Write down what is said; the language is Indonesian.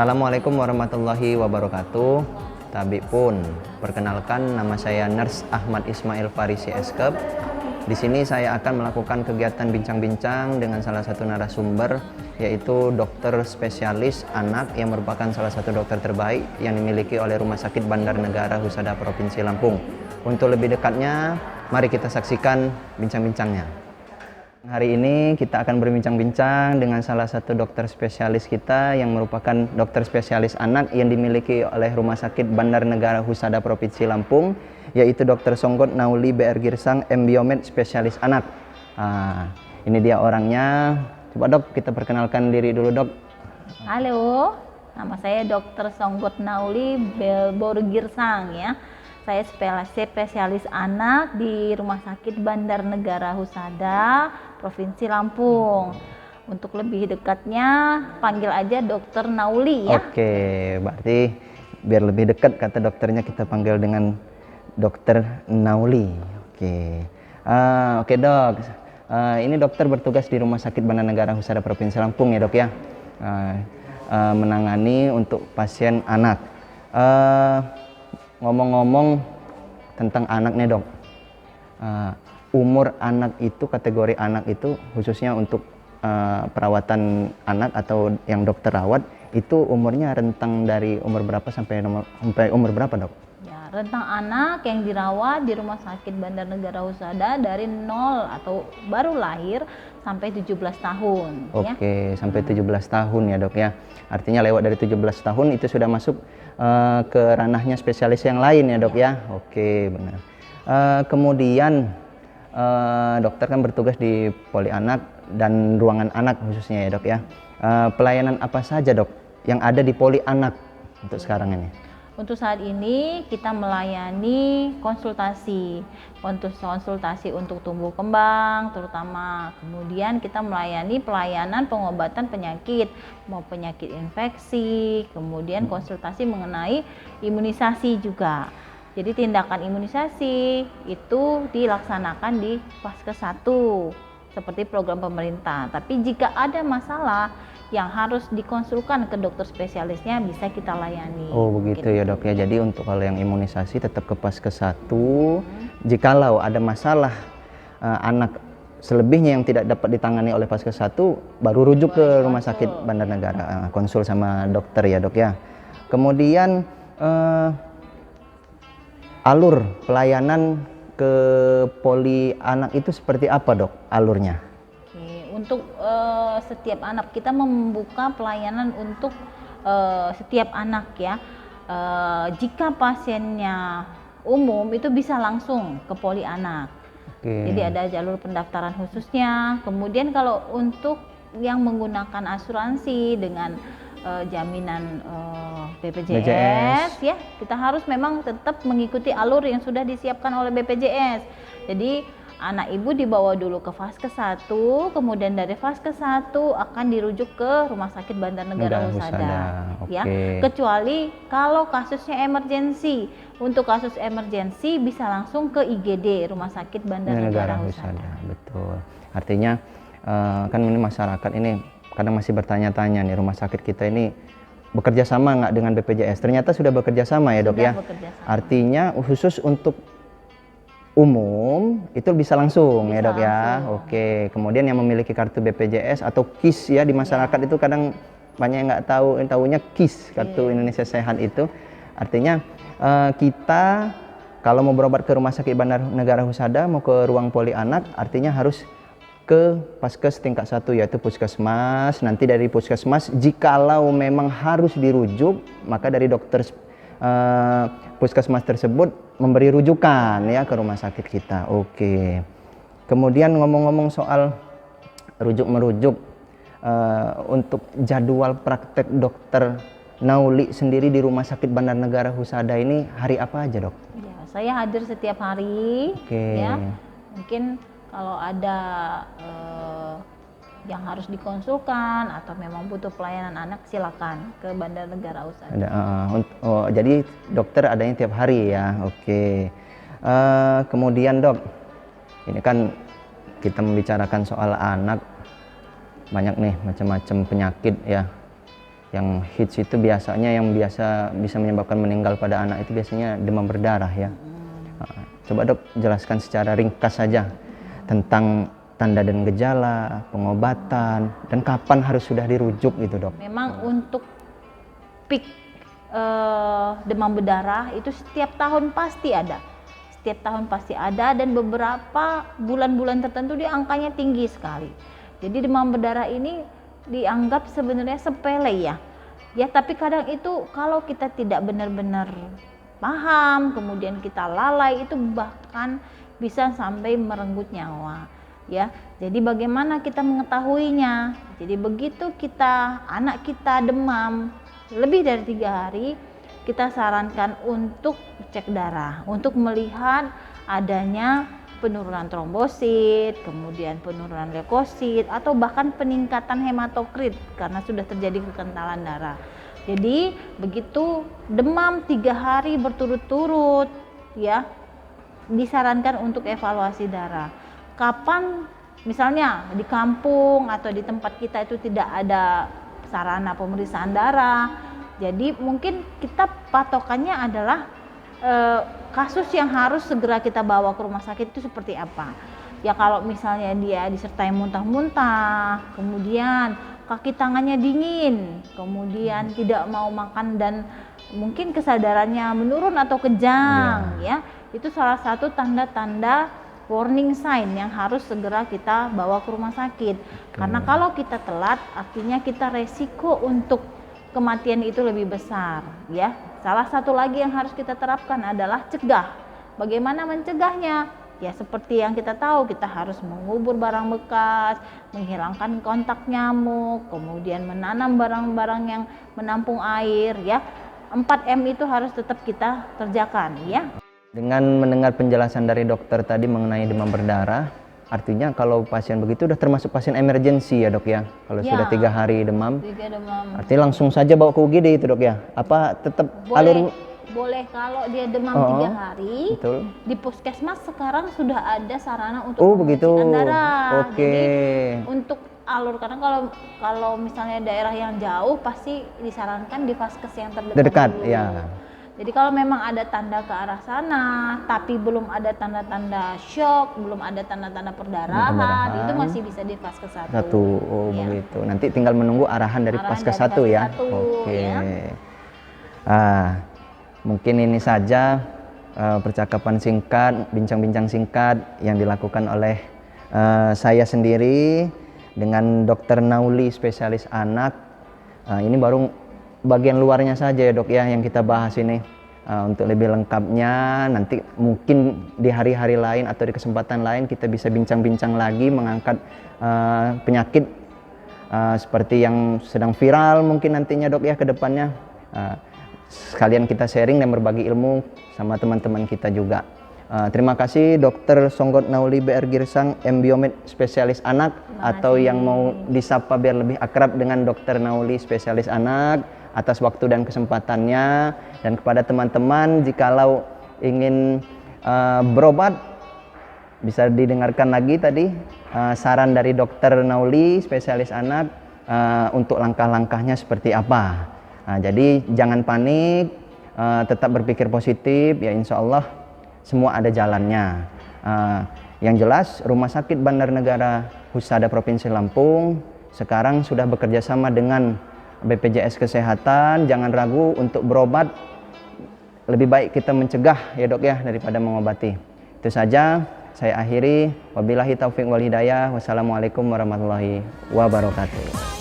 Assalamualaikum warahmatullahi wabarakatuh. Tabi pun, perkenalkan nama saya Nurse Ahmad Ismail Farisi Eskep. Di sini saya akan melakukan kegiatan bincang-bincang dengan salah satu narasumber, yaitu dokter spesialis anak yang merupakan salah satu dokter terbaik yang dimiliki oleh Rumah Sakit Bandar Negara Husada Provinsi Lampung. Untuk lebih dekatnya, mari kita saksikan bincang-bincangnya. Hari ini kita akan berbincang-bincang dengan salah satu dokter spesialis kita yang merupakan dokter spesialis anak yang dimiliki oleh Rumah Sakit Bandar Negara Husada Provinsi Lampung, yaitu Dr. Songgot Nauli BR Girsang, M.Biomed spesialis anak. Ini dia orangnya. Coba dok, kita perkenalkan diri dulu dok. Halo, nama saya Dr. Songgot Nauli BR Girsang ya. Saya spesialis anak di Rumah Sakit Bandar Negara Husada, Provinsi Lampung. Untuk lebih dekatnya, panggil aja Dokter Nauli ya. Oke, berarti biar lebih dekat kata dokternya kita panggil dengan Dokter Nauli. Oke dok. Ini dokter bertugas di Rumah Sakit Bandar Negara Husada Provinsi Lampung ya dok ya. Menangani untuk pasien anak. Ngomong-ngomong tentang anak nih dok, umur anak itu, kategori anak itu khususnya untuk perawatan anak atau yang dokter rawat itu umurnya rentang dari umur berapa sampai umur berapa dok? Ya, rentang anak yang dirawat di Rumah Sakit Bandar Negara Husada dari 0 atau baru lahir sampai 17 tahun. Oke, sampai 17 tahun ya dok ya. Artinya lewat dari 17 tahun itu sudah masuk ke ranahnya spesialis yang lain ya dok ya. Oke, benar. Kemudian dokter kan bertugas di poli anak dan ruangan anak khususnya ya dok ya. Pelayanan apa saja dok yang ada di poli anak untuk sekarang ini? Untuk saat ini kita melayani konsultasi untuk tumbuh kembang terutama. Kemudian kita melayani pelayanan pengobatan penyakit, mau penyakit infeksi, kemudian konsultasi mengenai imunisasi juga. Jadi tindakan imunisasi itu dilaksanakan di Vaskes 1 seperti program pemerintah. Tapi jika ada masalah yang harus dikonsulkan ke dokter spesialisnya bisa kita layani. Oh begitu ya dok ya. Jadi untuk kalau yang imunisasi tetap ke Vaskes 1. Jikalau ada masalah anak selebihnya yang tidak dapat ditangani oleh Vaskes 1 baru rujuk ke Rumah Sakit Bandar Negara, konsul sama dokter ya dok ya. Kemudian alur pelayanan ke poli anak itu seperti apa dok alurnya? Untuk setiap anak kita membuka pelayanan untuk setiap anak ya. Jika pasiennya umum itu bisa langsung ke poli anak. Jadi ada jalur pendaftaran khususnya. Kemudian kalau untuk yang menggunakan asuransi dengan jaminan BPJS ya, kita harus memang tetap mengikuti alur yang sudah disiapkan oleh BPJS. Jadi anak ibu dibawa dulu ke Vaskes 1, kemudian dari Vaskes 1 akan dirujuk ke Rumah Sakit Bandar Negara Husada. Ya. Kecuali kalau kasusnya emergensi. Untuk kasus emergensi bisa langsung ke IGD Rumah Sakit Bandar Negara Husada. Betul. Artinya kan ini masyarakat ini kadang masih bertanya-tanya nih, rumah sakit kita ini bekerja sama nggak dengan BPJS? Ternyata sudah bekerja sama ya dok ya. Artinya khusus untuk umum itu bisa langsung ya dok ya. Oke, kemudian yang memiliki kartu BPJS atau KIS ya di masyarakat itu kadang banyak yang nggak tahu, tahunya KIS, kartu Indonesia Sehat itu. Artinya kita kalau mau berobat ke Rumah Sakit Bandar Negara Husada, mau ke ruang poli anak, artinya harus ke Vaskes tingkat 1 yaitu Puskesmas. Nanti dari Puskesmas jikalau memang harus dirujuk, maka dari dokter Puskesmas tersebut memberi rujukan ya ke rumah sakit kita. Oke. Kemudian ngomong-ngomong soal rujuk-merujuk, untuk jadwal praktek dokter Nauli sendiri di Rumah Sakit Bandar Negara Husada ini hari apa aja dok? Ya, saya hadir setiap hari. Ya. Mungkin kalau ada yang harus dikonsulkan atau memang butuh pelayanan anak, silakan ke Bandar Negara Husada. Jadi dokter adanya tiap hari ya. Oke. Kemudian dok, ini kan kita membicarakan soal anak, banyak nih macam-macam penyakit ya Yang hits itu biasanya yang biasa bisa menyebabkan meninggal pada anak itu biasanya demam berdarah ya. Coba dok jelaskan secara ringkas saja tentang tanda dan gejala, pengobatan, dan kapan harus sudah dirujuk gitu dok. Memang untuk peak demam berdarah itu setiap tahun pasti ada. Setiap tahun pasti ada, dan beberapa bulan-bulan tertentu dia angkanya tinggi sekali. Jadi demam berdarah ini dianggap sebenarnya sepele ya. Ya, tapi kadang itu kalau kita tidak benar-benar paham, kemudian kita lalai, itu bahkan bisa sampai merenggut nyawa ya. Jadi bagaimana kita mengetahuinya? Jadi begitu anak kita demam lebih dari 3 hari, kita sarankan untuk cek darah, untuk melihat adanya penurunan trombosit, kemudian penurunan leukosit, atau bahkan peningkatan hematokrit karena sudah terjadi kekentalan darah. Jadi begitu demam 3 hari berturut-turut ya, disarankan untuk evaluasi darah. Kapan misalnya di kampung atau di tempat kita itu tidak ada sarana pemeriksaan darah, jadi mungkin kita patokannya adalah kasus yang harus segera kita bawa ke rumah sakit itu seperti apa. Ya kalau misalnya dia disertai muntah-muntah, kemudian kaki tangannya dingin, kemudian tidak mau makan dan mungkin kesadarannya menurun atau kejang ya, itu salah satu tanda-tanda warning sign yang harus segera kita bawa ke rumah sakit. Karena kalau kita telat, artinya kita resiko untuk kematian itu lebih besar ya. Salah satu lagi yang harus kita terapkan adalah cegah. Bagaimana mencegahnya? Ya seperti yang kita tahu, kita harus mengubur barang bekas, menghilangkan kontak nyamuk, kemudian menanam barang-barang yang menampung air ya. 4M itu harus tetap kita kerjakan ya. Dengan mendengar penjelasan dari dokter tadi mengenai demam berdarah, artinya kalau pasien begitu udah termasuk pasien emergency ya dok ya? Kalau sudah 3 hari demam, artinya langsung saja bawa ke UGD itu dok ya? Apa tetap boleh kalau dia demam 3 hari, betul. Di puskesmas sekarang sudah ada sarana untuk begitu. darah. Oke. Jadi untuk alur, karena kalau misalnya daerah yang jauh pasti disarankan di vaskes yang terdekat dulu. Ya. Jadi kalau memang ada tanda ke arah sana, tapi belum ada tanda-tanda shock, belum ada tanda-tanda perdarahan, itu masih bisa di vaskes 1. Begitu. Nanti tinggal menunggu arahan dari vaskes 1 ya. Oke. Ya. Mungkin ini saja percakapan singkat, bincang-bincang singkat yang dilakukan oleh saya sendiri dengan Dr. Nauli, spesialis anak. Ini baru bagian luarnya saja ya dok ya yang kita bahas ini. Untuk lebih lengkapnya nanti mungkin di hari-hari lain atau di kesempatan lain kita bisa bincang-bincang lagi mengangkat penyakit seperti yang sedang viral mungkin nantinya dok ya ke depannya. Sekalian kita sharing dan berbagi ilmu sama teman-teman kita juga. Terima kasih Dr. Songgot Nauli BR Girsang, Embiomed spesialis anak, atau yang mau disapa biar lebih akrab dengan Dr. Nauli spesialis anak, atas waktu dan kesempatannya. Dan kepada teman-teman, jikalau ingin berobat, bisa didengarkan lagi tadi saran dari Dr. Nauli spesialis anak untuk langkah-langkahnya seperti apa. Jadi jangan panik, tetap berpikir positif ya, insya Allah semua ada jalannya. Yang jelas Rumah Sakit Bandar Negara Husada Provinsi Lampung sekarang sudah bekerja sama dengan BPJS Kesehatan. Jangan ragu untuk berobat, lebih baik kita mencegah ya dok ya daripada mengobati. Itu saja saya akhiri, wabillahi taufiq wal hidayah, wassalamualaikum warahmatullahi wabarakatuh.